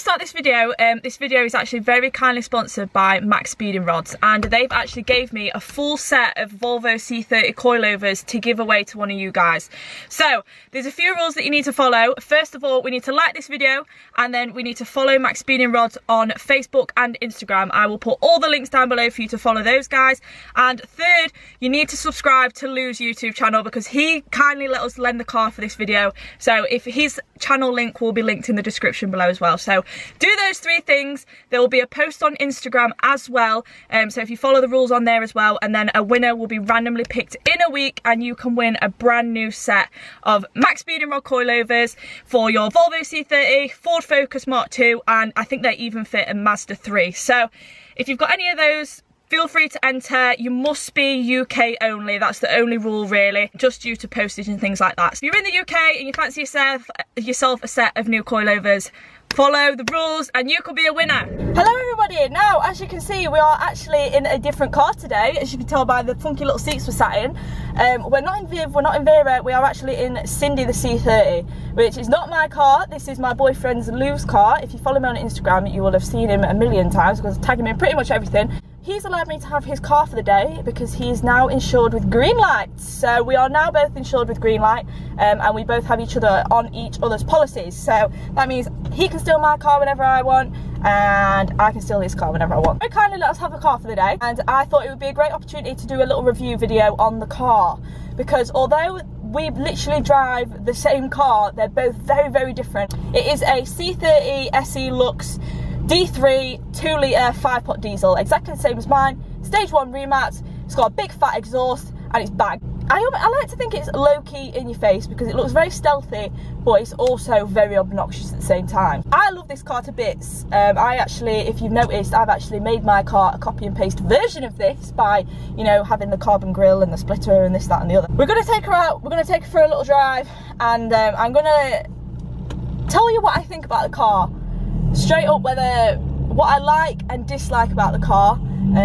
start this video is actually very kindly sponsored by MAXPEEDINGRODS, and they've actually gave me a full set of Volvo C30 coilovers to give away to one of you guys. So there's a few rules that you need to follow. First of all, we need to like this video, and then we need to follow MAXPEEDINGRODS on Facebook and Instagram. I will put all the links down below for you to follow those guys. And third, you need to subscribe to Lou's YouTube channel, because he kindly let us lend the car for this video. So if his channel link will be linked in the description below as well. So do those three things. There will be a post on Instagram as well, so if you follow the rules on there as well, and then a winner will be randomly picked in a week, and you can win a brand new set of MAXPEEDINGROD coilovers for your Volvo C30, Ford Focus Mark II, and I think they even fit a Mazda 3. So if you've got any of those, feel free to enter. You must be UK only. That's the only rule really, just due to postage and things like that. So if you're in the UK and you fancy yourself a set of new coilovers, follow the rules and you could be a winner. Hello everybody. Now, as you can see, we are actually in a different car today, as you can tell by the funky little seats we're sat in. We're not in Viv, we're not in Vera, we are actually in Cindy the C30, which is not my car. This is my boyfriend's Lou's car. If you follow me on Instagram, you will have seen him a million times because I tag him in pretty much everything. He's allowed me to have his car for the day because he's now insured with Greenlight. So we are now both insured with Greenlight, and we both have each other on each other's policies. So that means he can steal my car whenever I want, and I can steal his car whenever I want. Very kindly let us have a car for the day, and I thought it would be a great opportunity to do a little review video on the car, because although we literally drive the same car, they're both very, very different. It is a C30 SE Lux D3 2-litre 5-pot diesel, exactly the same as mine. Stage 1 remats. It's got a big fat exhaust and it's bagged. I like to think it's low-key in your face because it looks very stealthy, but it's also very obnoxious at the same time. I love this car to bits. I actually, if you've noticed, I've actually made my car a copy and paste version of this by, you know, having the carbon grille and the splitter and this, that and the other. We're going to take her out, we're going to take her for a little drive, and I'm going to tell you what I think about the car. Straight up, what I like and dislike about the car,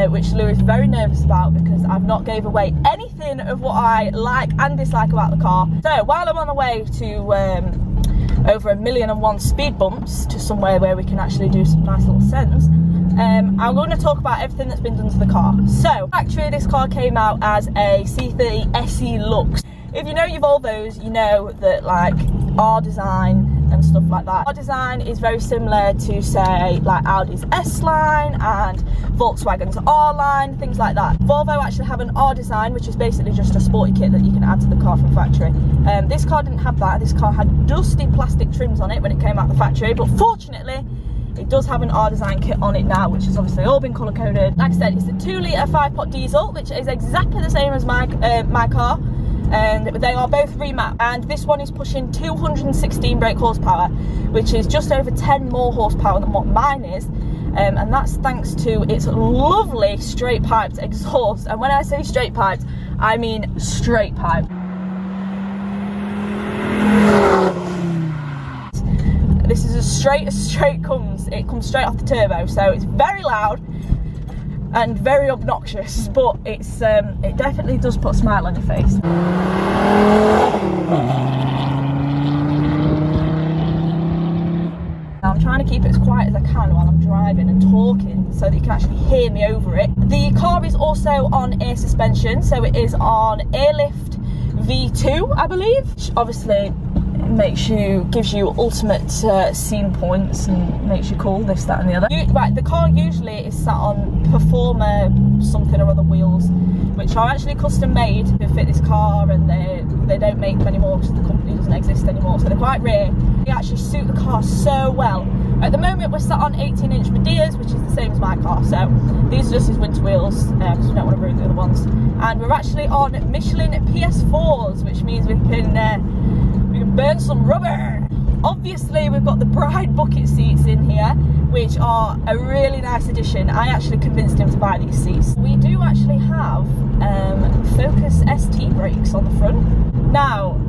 which Lou is very nervous about because I've not gave away anything of what I like and dislike about the car. So while I'm on the way to over 1,000,001 speed bumps to somewhere where we can actually do some nice little sends, I'm going to talk about everything that's been done to the car. So actually this car came out as a C30 SE Lux. If you know your Volvos, you know that like our design and stuff like that. Our design is very similar to, say, like Audi's S-Line and Volkswagen's R-Line, things like that. Volvo actually have an R design, which is basically just a sporty kit that you can add to the car from factory. This car didn't have that. This car had dusty plastic trims on it when it came out the factory, but fortunately it does have an R design kit on it now, which has obviously all been colour coded. Like I said, it's a 2-litre 5-pot diesel, which is exactly the same as my car. And they are both remapped, and this one is pushing 216 brake horsepower, which is just over 10 more horsepower than what mine is, and that's thanks to its lovely straight piped exhaust. And when I say straight piped, I mean straight pipe. This is as straight comes. It comes straight off the turbo, so it's very loud and very obnoxious, but it's it definitely does put a smile on your face. Now I'm trying to keep it as quiet as I can while I'm driving and talking so that you can actually hear me over it. The car is also on air suspension, so it is on Airlift V2, I believe, which obviously gives you ultimate scene points and makes you cool, this, that and the other. Right, the car usually is sat on Performer something or other wheels, which are actually custom made to fit this car, and they don't make them anymore because the company doesn't exist anymore, so they're quite rare. They actually suit the car so well. At the moment we're sat on 18-inch Medeas, which is the same as my car, so these are just his winter wheels because we don't want to ruin the other ones. And we're actually on Michelin PS4s, which means we can burn some rubber. Obviously we've got the bride bucket seats in here, which are a really nice addition. I actually convinced him to buy these seats. We do actually have Focus ST brakes on the front. Now,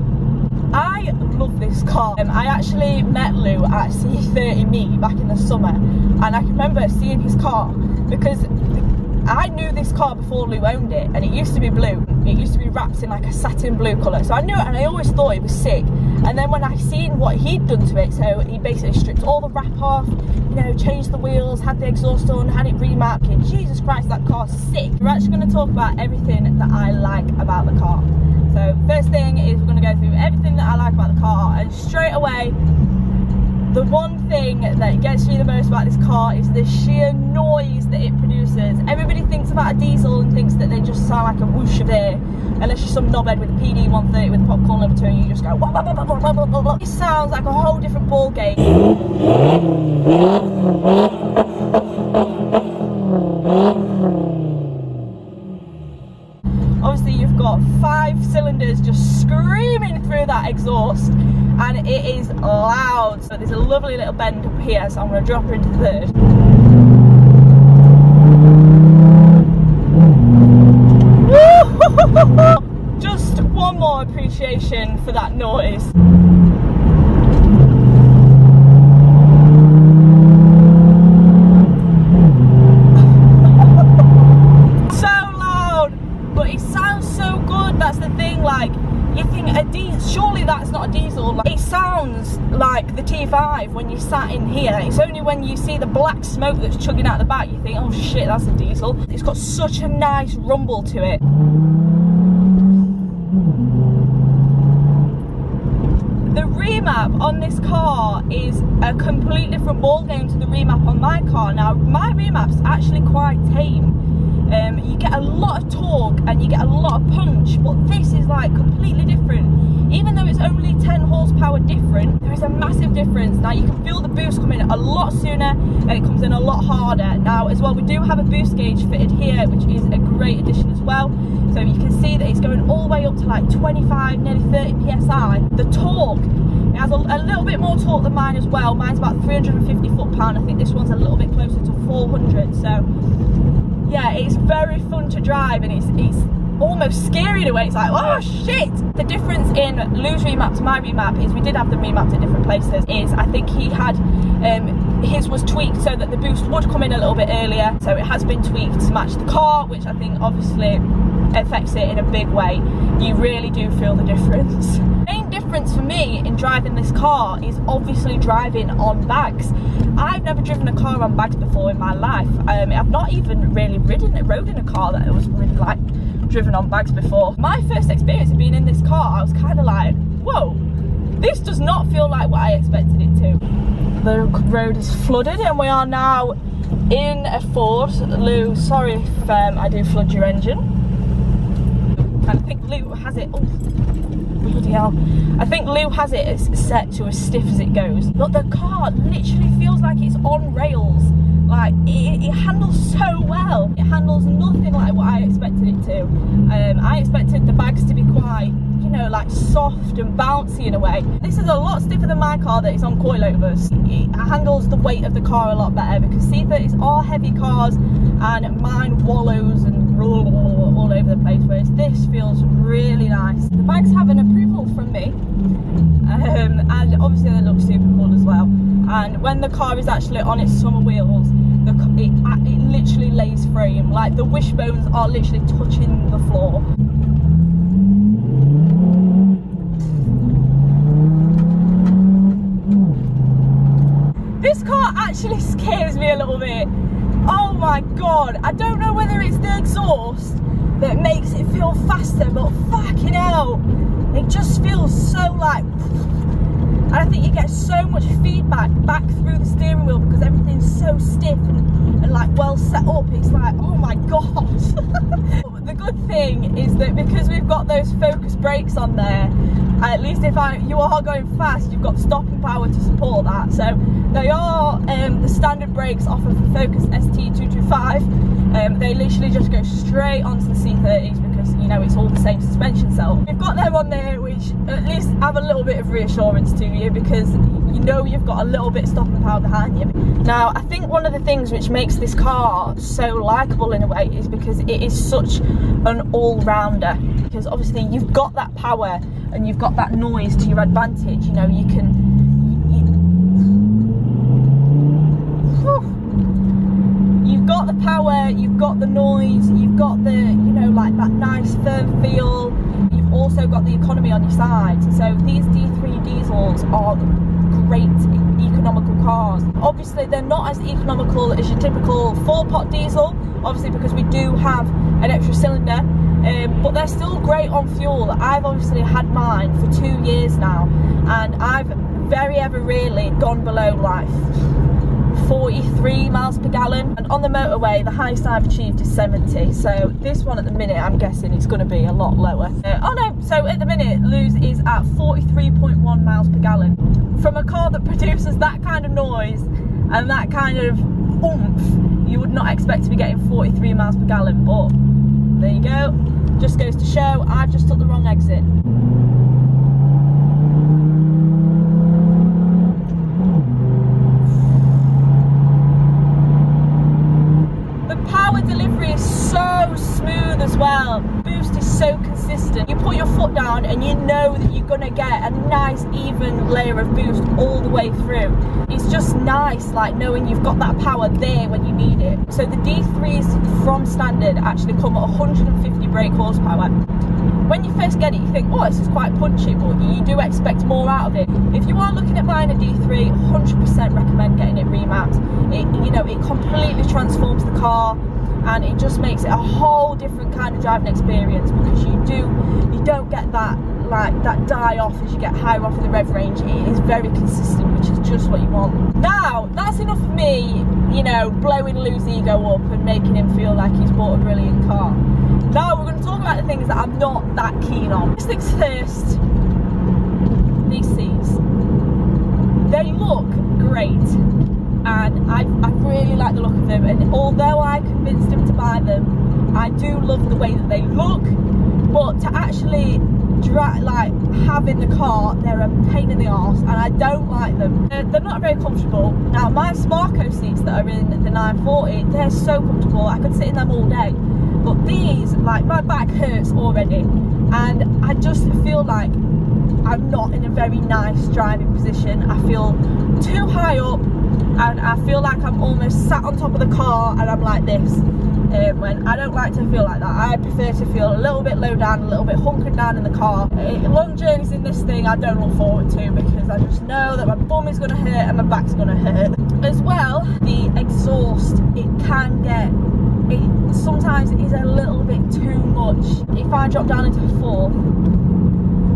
I love this car. I actually met Lou at C30 Meet back in the summer, and I can remember seeing his car because I knew this car before Lou owned it, and it used to be blue. It used to be wrapped in like a satin blue colour, so I knew it, and I always thought it was sick. And then when I seen what he'd done to it, so he basically stripped all the wrap off, know, changed the wheels, had the exhaust done, had it remapped. Jesus Christ, that car's sick. We're actually going to talk about everything that I like about the car. So first thing is we're going to go through everything that I like about the car, and straight away, the one thing that gets me the most about this car is the sheer noise that it produces. Everybody thinks about a diesel and thinks that they just sound like a whoosh of air, unless you're some knobhead with a PD 130 with a popcorn number 2 and you just go wah, wah, wah, wah, wah, wah, wah, wah. It sounds like a whole different ball game. Obviously you've got 5 cylinders just screaming through that exhaust, and it is loud. So there's a lovely little bend up here, so I'm going to drop her into third. Just one more appreciation for that noise. So loud, but it sounds so good. That's the thing, like, you think a diesel, surely that's not a diesel. Like, it sounds like the T5 when you sat in here. It's only when you see the black smoke that's chugging out the back you think, oh shit, that's a diesel. It's got such a nice rumble to it. The remap on this car is a complete different ballgame to the remap on my car. Now, my remap's actually quite tame. You get a lot of torque and you get a lot of punch, but this is like completely different. Even though it's only 10 horsepower different, there is a massive difference. Now you can feel the boost coming a lot sooner and it comes in a lot harder. Now as well, we do have a boost gauge fitted here, which is a great addition as well. So you can see that it's going all the way up to like 25, nearly 30 PSI. The torque, it has a little bit more torque than mine as well. Mine's about 350 foot-pound. I think this one's a little bit closer to 400. So yeah, it's very fun to drive, and it's almost scary in a way. It's like, oh shit! The difference in Lou's remap to my remap is we did have them remapped at different places. Is I think he had, his was tweaked so that the boost would come in a little bit earlier. So it has been tweaked to match the car, which I think obviously affects it in a big way. You really do feel the difference. The main difference for me in driving this car is obviously driving on bags. I've never driven a car on bags before in my life. I've not even really rode in a car that was really like driven on bags before. My first experience of being in this car, I was kind of like, whoa, this does not feel like what I expected it to. The road is flooded and we are now in a Ford. Lou, sorry if I do flood your engine. I think Lou has it, oh bloody hell. I think Lou has it set to as stiff as it goes. But the car literally feels like it's on rails. Like, it handles so well. It handles nothing like what I expected it to. I expected the bags to be quite, you know, like soft and bouncy in a way. This is a lot stiffer than my car that is on coilovers. It handles the weight of the car a lot better, because C30s are heavy cars and mine wallows and all over the place, whereas this feels really nice. The bags have an approval from me, and obviously they look super cool as well. And when the car is actually on its summer wheels, it literally lays frame. Like, the wishbones are literally touching the floor. This car actually scares me a little bit. Oh my god, I don't know whether it's the exhaust that makes it feel faster, but fucking hell, it just feels so like, and I think you get so much feedback back through the steering wheel because everything's so stiff and like well set up. It's like, oh my god. The good thing is that because we've got those Focus brakes on there, at least if you are going fast, you've got stopping power to support that. So they are the standard brakes off of the Focus ST225. They literally just go straight onto the C30s because, you know, it's all the same suspension setup. We've got them on there which at least have a little bit of reassurance to you, because you know you've got a little bit of stopping power behind you. Now, I think one of the things which makes this car so likeable in a way is because it is such an all-rounder. Because obviously you've got that power and you've got that noise to your advantage. You know, you can... You've got the power, you've got the noise, you've got the, you know, like that nice firm feel. You've also got the economy on your side. So these D3 diesels are great economical cars. Obviously they're not as economical as your typical 4-pot diesel, obviously because we do have an extra cylinder, but they're still great on fuel. I've obviously had mine for 2 years now, and I've very ever rarely gone below like 43 miles per gallon, and on the motorway the highest I've achieved is 70. So this one at the minute, I'm guessing it's going to be a lot lower. Oh no, so at the minute Luz is at 43.1 miles per gallon. From a car that produces that kind of noise and that kind of oomph, you would not expect to be getting 43 miles per gallon, but there you go. Just goes to show I've just took the wrong exit. So smooth as well. Boost is so consistent. You put your foot down and you know that you're gonna get a nice even layer of boost all the way through. It's just nice, like knowing you've got that power there when you need it. So the D3s from standard actually come at 150 brake horsepower. When you first get it, you think, oh, this is quite punchy, but you do expect more out of it. If you are looking at buying a D3, 100% recommend getting it remapped. It completely transforms the car, and it just makes it a whole different kind of driving experience, because you don't get that die off as you get higher off in the rev range. It is very consistent, which is just what you want. Now that's enough of me, blowing Lou's ego up and making him feel like he's bought a brilliant car. Now we're going to talk about the things that I'm not that keen on. First things first, these seats. They look great, and I really like the look of them, and although I convinced him to buy them, I do love the way that they look, but to actually have in the car, they're a pain in the arse, and I don't like them. They're not very comfortable. Now my Sparco seats that are in the 940, they're so comfortable, I could sit in them all day, but these, my back hurts already, and I just feel like I'm not in a very nice driving position. I feel too high up, and I feel like I'm almost sat on top of the car and I'm like this, when I don't like to feel like that. I prefer to feel a little bit low down, a little bit hunkered down in the car. Long journeys in this thing I don't look forward to, because I just know that my bum is going to hurt and my back's going to hurt. As well, the exhaust, it sometimes is a little bit too much. If I drop down into a 4,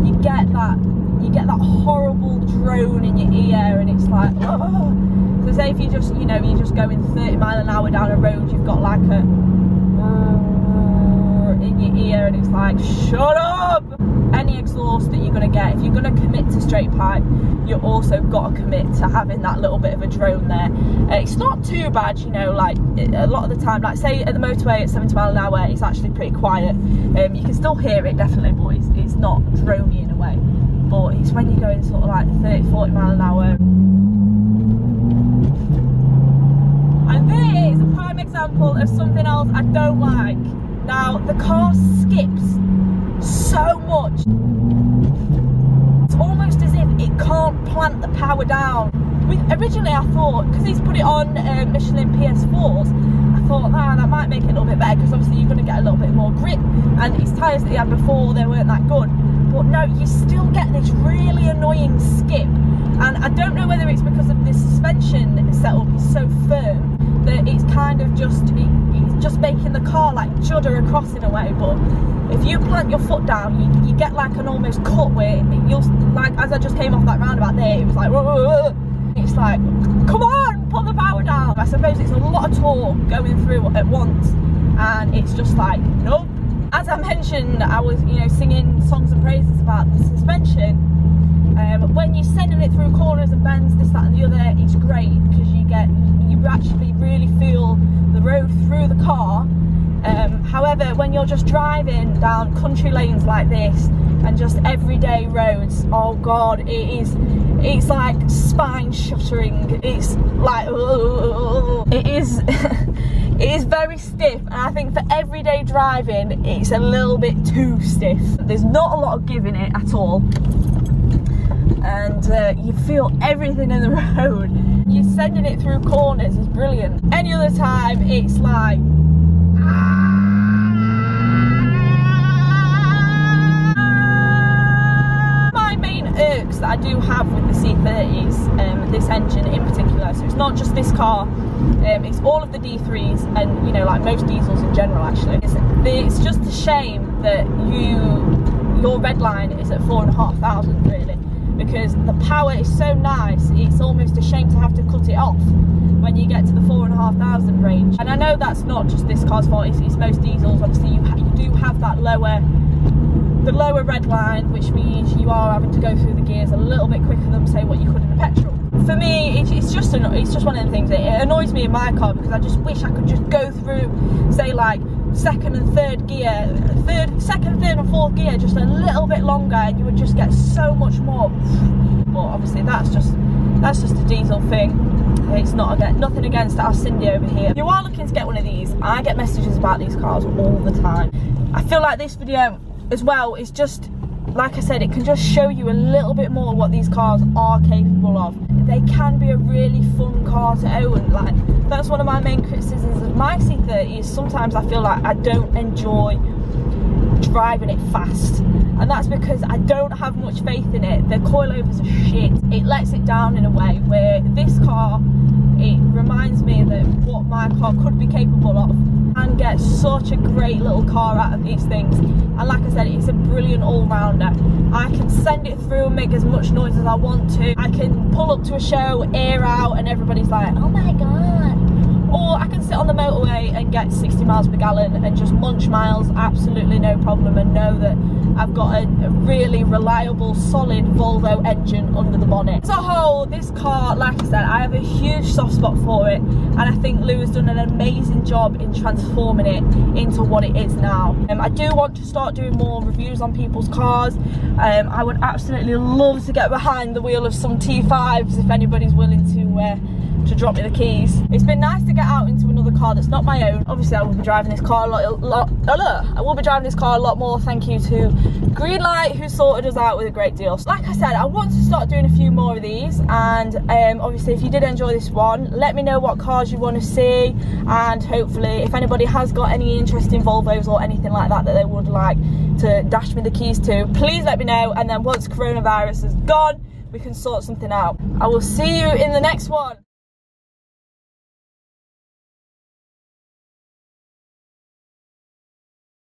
you get that horrible drone in your ear, and it's like, oh. So say if you just, you're just going 30 miles an hour down a road, you've got like a in your ear, and it's like, shut up. Any exhaust that you're going to get, if you're going to commit to straight pipe, you also got to commit to having that little bit of a drone there. It's not too bad, a lot of the time, like say at the motorway at 70 miles an hour, it's actually pretty quiet. You can still hear it definitely, but it's not droney in a way. But it's when you're going sort of like 30, 40 miles an hour. And this is a prime example of something else I don't like. Now, the car skips so much. It's almost as if it can't plant the power down. Originally I thought, because he's put it on Michelin PS4s, I thought, that might make it a little bit better, because obviously you're going to get a little bit more grip, and his tyres that he had before, they weren't that good. But no, you still get this really annoying skip, and I don't know whether it's because of the suspension setup is so firm that it's kind of it's just making the car like judder across in a way. But if you plant your foot down, you get like an almost cut where you'll, like as I just came off that roundabout there, it was like, whoa. It's like, come on, put the power down. I suppose it's a lot of torque going through at once, and it's just like, nope. As I mentioned, I was, singing songs and praises about the suspension. When you're sending it through corners and bends, this, that and the other, it's great, because you actually really feel the road through the car. However, when you're just driving down country lanes like this and just everyday roads, oh god, it's like spine shuddering. It's like, it is very stiff, and I think for everyday driving it's a little bit too stiff. There's not a lot of give in it at all, and you feel everything in the road. You're sending it through corners is brilliant. Any other time it's like, my main irks that that I do have with the C30s, this engine in particular, so it's not just this car, it's all of the D3s and, you know, like most diesels in general actually. It's just a shame that your red line is at 4,500 really, because the power is so nice, it's almost a shame to have to cut it off when you get to the 4,500 range. And I know that's not just this car's fault, it's most diesels. Obviously you do have that the lower red line, which means you are having to go through the gears a little bit quicker than say what you could in a petrol. For me, it's just one of the things that it annoys me in my car, because I just wish I could just go through, say like second and third and fourth gear just a little bit longer, and you would just get so much more. But obviously that's just a diesel thing. It's not nothing against our Cindy over here. If you are looking to get one of these, I get messages about these cars all the time. I feel like this video as well is just, like I said, it can just show you a little bit more what these cars are capable of. They can be a really fun car to own. Like, that's one of my main criticisms of my C30 is sometimes I feel like I don't enjoy driving it fast, and that's because I don't have much faith in it. The coilovers are shit. It lets it down in a way where this car, it reminds me that what my car could be capable of, and get such a great little car out of these things. And like I said, it's a brilliant all-rounder. I can send it through and make as much noise as I want to. I can pull up to a show, air out, and everybody's like, oh my god. Or I can sit on the motorway and get 60 miles per gallon and just munch miles, absolutely no problem, and know that I've got a really reliable, solid Volvo engine under the bonnet. As a whole, this car, like I said, I have a huge soft spot for it, and I think Lou has done an amazing job in transforming it into what it is now. I do want to start doing more reviews on people's cars. I would absolutely love to get behind the wheel of some T5s if anybody's willing to drop me the keys. It's been nice to get out into another car that's not my own. Obviously I will be driving this car a lot more, thank you to Greenlight, who sorted us out with a great deal. So like I said, I want to start doing a few more of these, and obviously if you did enjoy this one, let me know what cars you want to see, and hopefully if anybody has got any interesting Volvos or anything like that that they would like to dash me the keys to, please let me know, and then once coronavirus is gone, we can sort something out. I will see you in the next one.